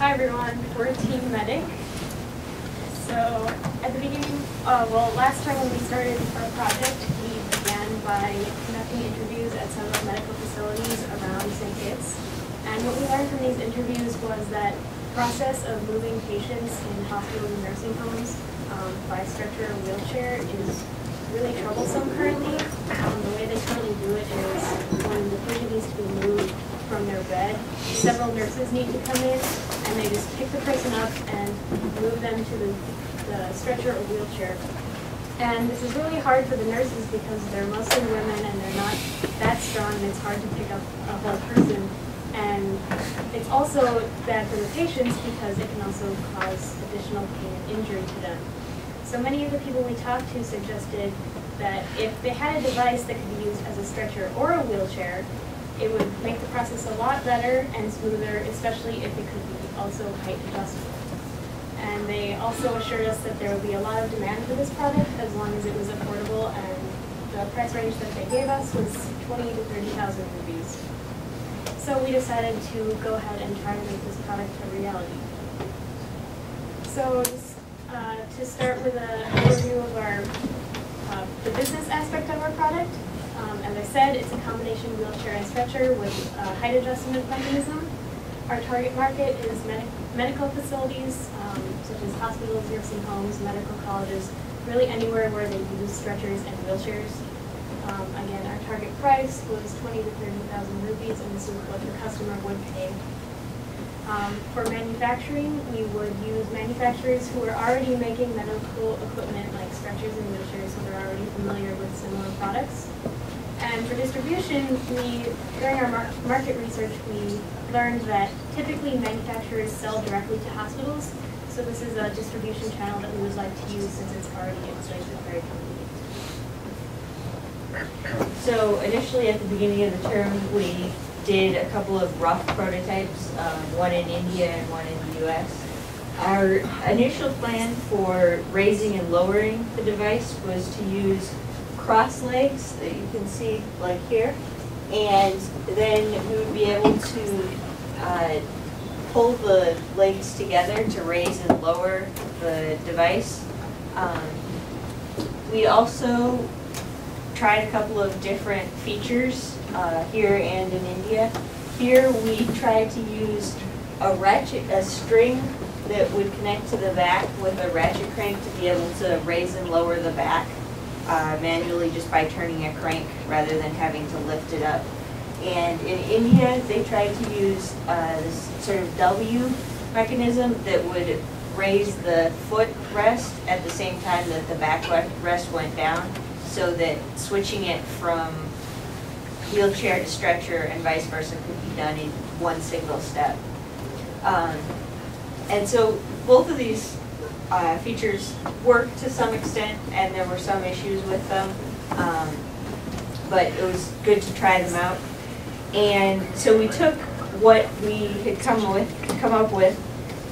Hi everyone, we're Team Medic. So at the beginning, well, last time when we started our project, we began by conducting interviews at several medical facilities around St. Kitts. And what we learned from these interviews was that the process of moving patients in hospitals and nursing homes by stretcher or wheelchair is really troublesome currently. The way they currently do it is when the patient needs to be moved from their bed, several nurses need to come in and they just pick the person up and move them to the stretcher or wheelchair. And this is really hard for the nurses because they're mostly women and they're not that strong and it's hard to pick up a whole person. And it's also bad for the patients because it can also cause additional pain and injury to them. So many of the people we talked to suggested that if they had a device that could be used as a stretcher or a wheelchair, it would make the process a lot better and smoother, especially if it could be also height adjustable. And they also assured us that there would be a lot of demand for this product as long as it was affordable, and the price range that they gave us was 20 to 30,000 rupees. So we decided to go ahead and try to make this product a reality. So just to start with an overview of the business aspect of our product. As I said, it's a combination wheelchair and stretcher with a height adjustment mechanism. Our target market is medical facilities, such as hospitals, nursing homes, medical colleges, really anywhere where they use stretchers and wheelchairs. Again, our target price was 20 to 30,000 rupees, and this is what the customer would pay. For manufacturing, we would use manufacturers who are already making medical equipment like stretchers and wheelchairs, so they're already familiar with similar products. And for distribution, during our market research, we learned that typically manufacturers sell directly to hospitals, so this is a distribution channel that we would like to use since it's already in place and very convenient. So initially at the beginning of the term, we did a couple of rough prototypes, one in India and one in the US. Our initial plan for raising and lowering the device was to use cross legs that you can see like here, and then we would be able to pull the legs together to raise and lower the device. We also tried a couple of different features here and in India. Here we tried to use a string that would connect to the back with a ratchet crank to be able to raise and lower the back manually just by turning a crank rather than having to lift it up. And in India, they tried to use this sort of W mechanism that would raise the foot rest at the same time that the back rest went down, so that switching it from wheelchair to stretcher and vice versa could be done in one single step. And so both of these features worked to some extent, and there were some issues with them, but it was good to try them out. And so we took what we had come up with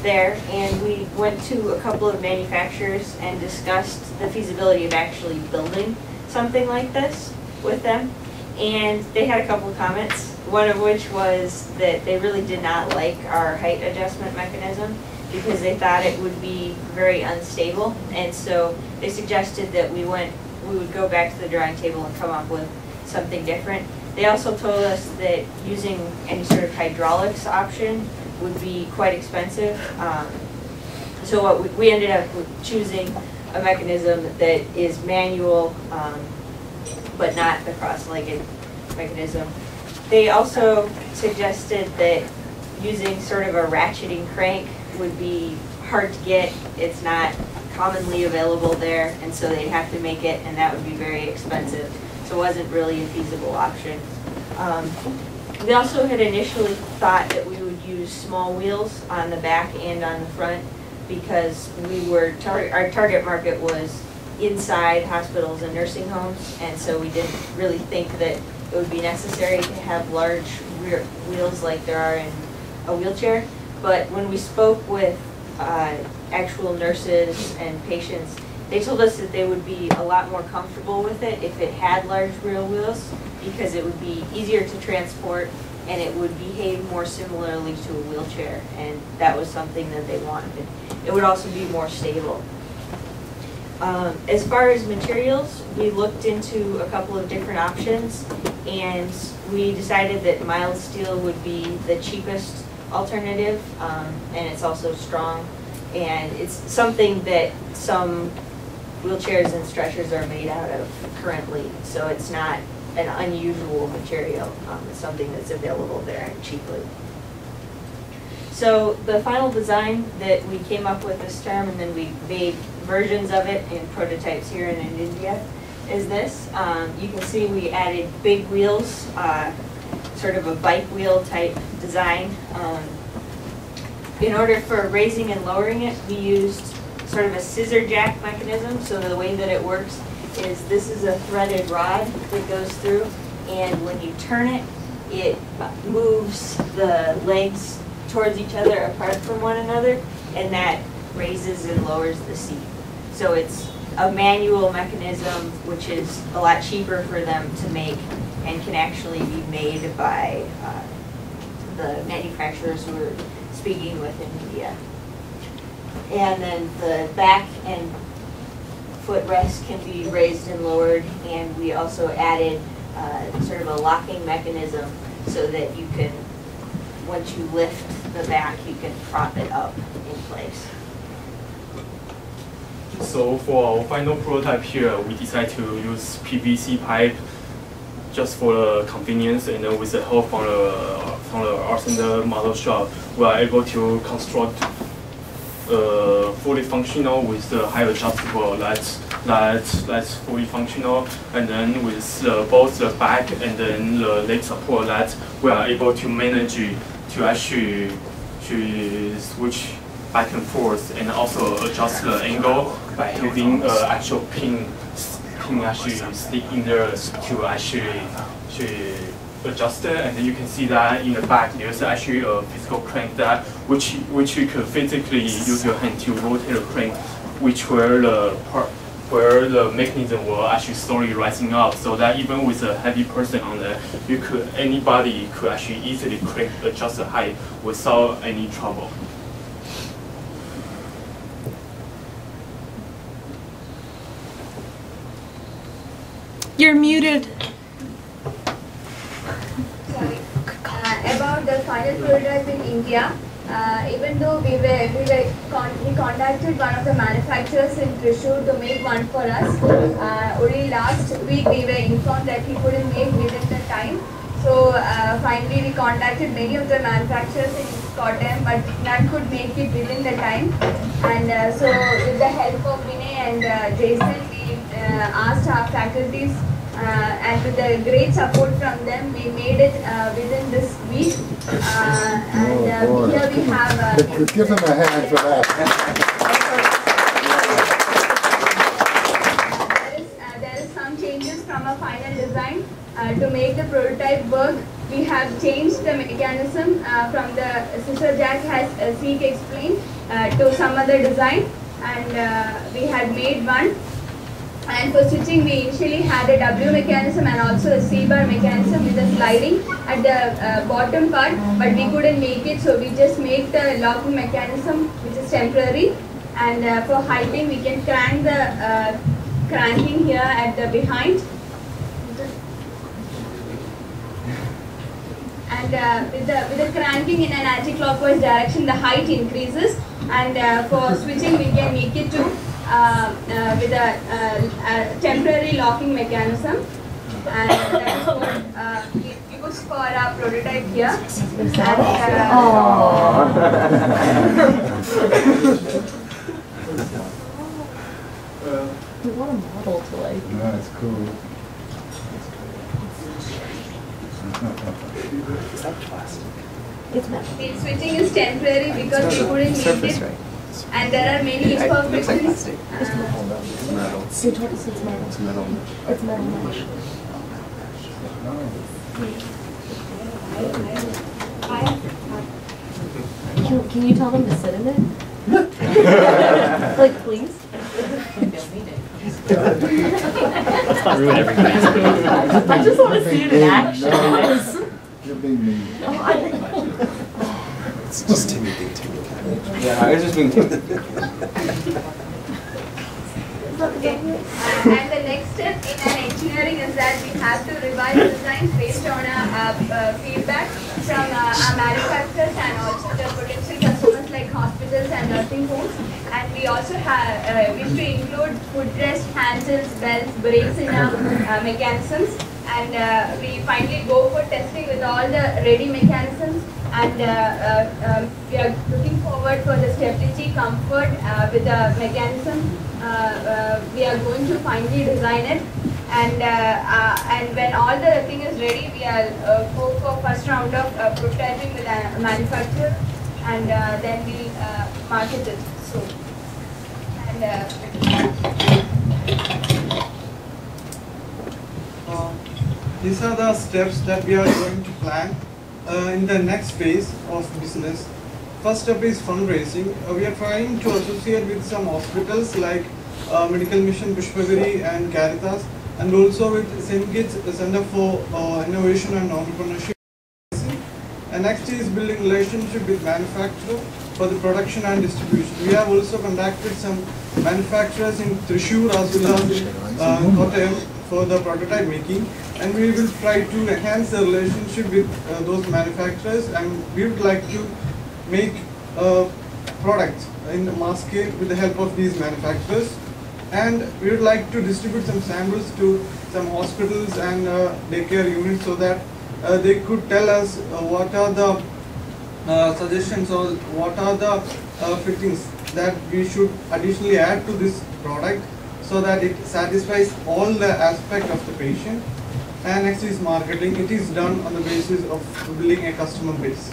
there, and we went to a couple of manufacturers and discussed the feasibility of actually building something like this with them. And they had a couple of comments, one of which was that they really did not like our height adjustment mechanism because they thought it would be very unstable. And so they suggested that we would go back to the drawing table and come up with something different. They also told us that using any sort of hydraulics option would be quite expensive. So what we ended up choosing a mechanism that is manual, but not the cross-legged mechanism. They also suggested that using sort of a ratcheting crank would be hard to get. It's not commonly available there, and so they'd have to make it, and that would be very expensive. So it wasn't really a feasible option. We also had initially thought that we would use small wheels on the back and on the front because our target market was inside hospitals and nursing homes, and so we didn't really think that it would be necessary to have large rear wheels like there are in a wheelchair. But when we spoke with actual nurses and patients, they told us that they would be a lot more comfortable with it if it had large rear wheels because it would be easier to transport and it would behave more similarly to a wheelchair, and that was something that they wanted. It would also be more stable. As far as materials, we looked into a couple of different options, and we decided that mild steel would be the cheapest alternative, and it's also strong, and it's something that some wheelchairs and stretchers are made out of currently, so it's not an unusual material. It's something that's available there and cheaply. So the final design that we came up with this term, and then we made versions of it in prototypes here and in India, is this. You can see we added big wheels, sort of a bike wheel type design. In order for raising and lowering it, we used sort of a scissor jack mechanism. So the way that it works is this is a threaded rod that goes through, and when you turn it, it moves the legs towards each other apart from one another, and that raises and lowers the seat. So it's a manual mechanism, which is a lot cheaper for them to make and can actually be made by the manufacturers who we're speaking with in India. And then the back and footrest can be raised and lowered, and we also added sort of a locking mechanism so that you can, once you lift the back, you can prop it up in place. So for our final prototype here, we decided to use PVC pipe just for the convenience, and then with the help from the Arsenal model shop, we are able to construct fully functional with the high adjustable that's fully functional, and then with both the back and then the leg support that we are able to manage to actually to switch back and forth, and also adjust the angle by having actual pin actually stick in there to actually adjust it. And then you can see that in the back there's actually a physical crank that which you could physically use your hand to rotate the crank, which where the mechanism will actually slowly rising up, so that even with a heavy person on there, anybody could actually easily crank adjust the height without any trouble. You're muted. Sorry. About the final prototype in India, even though we contacted one of the manufacturers in Thrissur to make one for us. Only last week we were informed that he couldn't make within the time. So finally we contacted many of the manufacturers in Kottayam, but none could make it within the time. And so with the help of Vinay and Jason, we asked our faculties, and with the great support from them, we made it within this week. Here we have... Give them a hand for that. There is some changes from a final design. To make the prototype work, we have changed the mechanism from the scissor jack, as Zeke explained, to some other design. And we had made one. And for switching, we initially had a W mechanism and also a C-bar mechanism with a sliding at the bottom part, but we couldn't make it, so we just made the locking mechanism, which is temporary. And for heighting, we can crank the cranking here at the behind. And with the cranking in an anti-clockwise direction, the height increases. And for switching, we can make it to with a temporary locking mechanism, and that is what we used for our prototype here. We want a model to like. That's cool. Is that plastic? It's metal. The switching is temporary because we couldn't make it. Right? And there are many imperfections. It's metal. So told us it's metal. It's metal. It's metal mesh. Can you tell them to sit in it? Like, please? Let's not ruin everything. I just want to see it in action. being mean. It's just timidity too. Yeah, I was just being Okay. And the next step in an engineering is that we have to revise designs based on feedback from our manufacturers and also the potential customers like hospitals and nursing homes. And we also wish to include footrest, handles, belts, brakes in our mechanisms. And we finally go for testing with all the ready mechanisms. And we are looking forward for the stability, comfort with the mechanism. We are going to finally design it, and when all the thing is ready, we are go for first round of prototyping with a manufacturer, and then we market it. So, and these are the steps that we are going to plan in the next phase of business. First step is fundraising. We are trying to associate with some hospitals like Medical Mission, Pushpagiri and Caritas, and also with St. Kitts Center for Innovation and Entrepreneurship. And next is building relationship with manufacturer for the production and distribution. We have also contacted some manufacturers in Thrissur as well as in Kottayam for the prototype making, and we will try to enhance the relationship with those manufacturers, and we would like to make products in the mass scale with the help of these manufacturers. And we would like to distribute some samples to some hospitals and daycare units so that they could tell us what are the suggestions or what are the fittings that we should additionally add to this product so that it satisfies all the aspects of the patient. And next is marketing. It is done on the basis of building a customer base.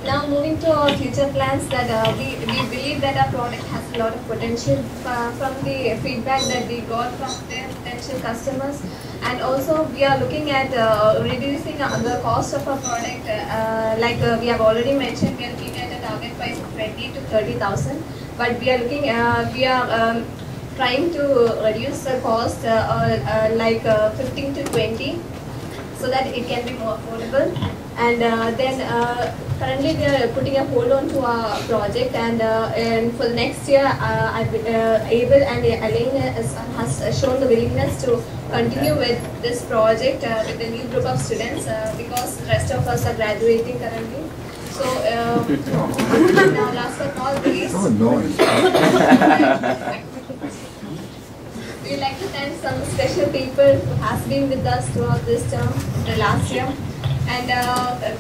Now moving to our future plans, that we believe that our product has a lot of potential from the feedback that we got from their potential customers, and also we are looking at reducing the cost of our product. Like we have already mentioned, we are looking at a target price of 20 to 30,000, but we are looking trying to reduce the cost like 15 to 20, so that it can be more affordable. And then currently we are putting a hold on to our project, and for the next year Abel and Alain has shown the willingness to continue with this project with the new group of students because the rest of us are graduating currently. So now last but not least, So annoying. we'd like to thank some special people who has been with us throughout this term, the last year. And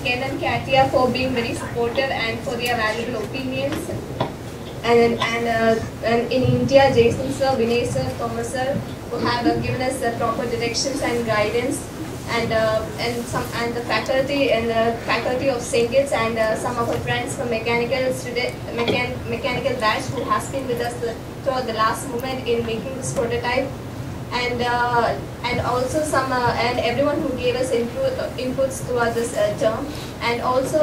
Ken and Katia for being very supportive and for their valuable opinions. And in India, Jason sir, Vinay sir, Thomas sir, who have given us proper directions and guidance. And the faculty of St. Kitts and some of our friends from mechanical batch who has been with us throughout the last moment in making this prototype. And also some and everyone who gave us inputs throughout this term, and also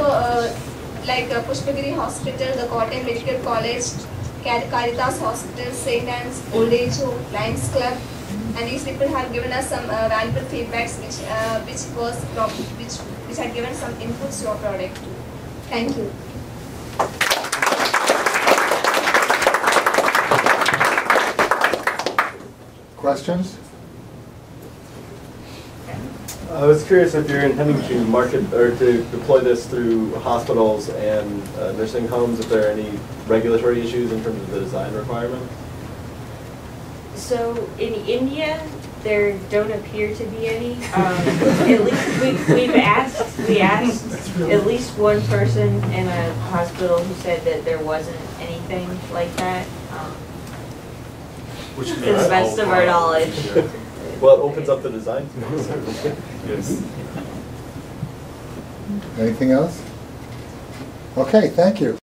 like Pushpagiri Hospital, the Kottayam Medical College, Caritas Hospital, St. Anne's Old Age Home, Lions Club, and these people have given us some valuable feedbacks which had given some inputs to our product. Thank you. Questions? I was curious if you're intending to market or to deploy this through hospitals and nursing homes, if there are any regulatory issues in terms of the design requirement? So in India, there don't appear to be any. At least we asked at least one person in a hospital who said that there wasn't anything like that. To the best of our knowledge. Well, it opens up the design. Yes. Anything else? Okay, thank you.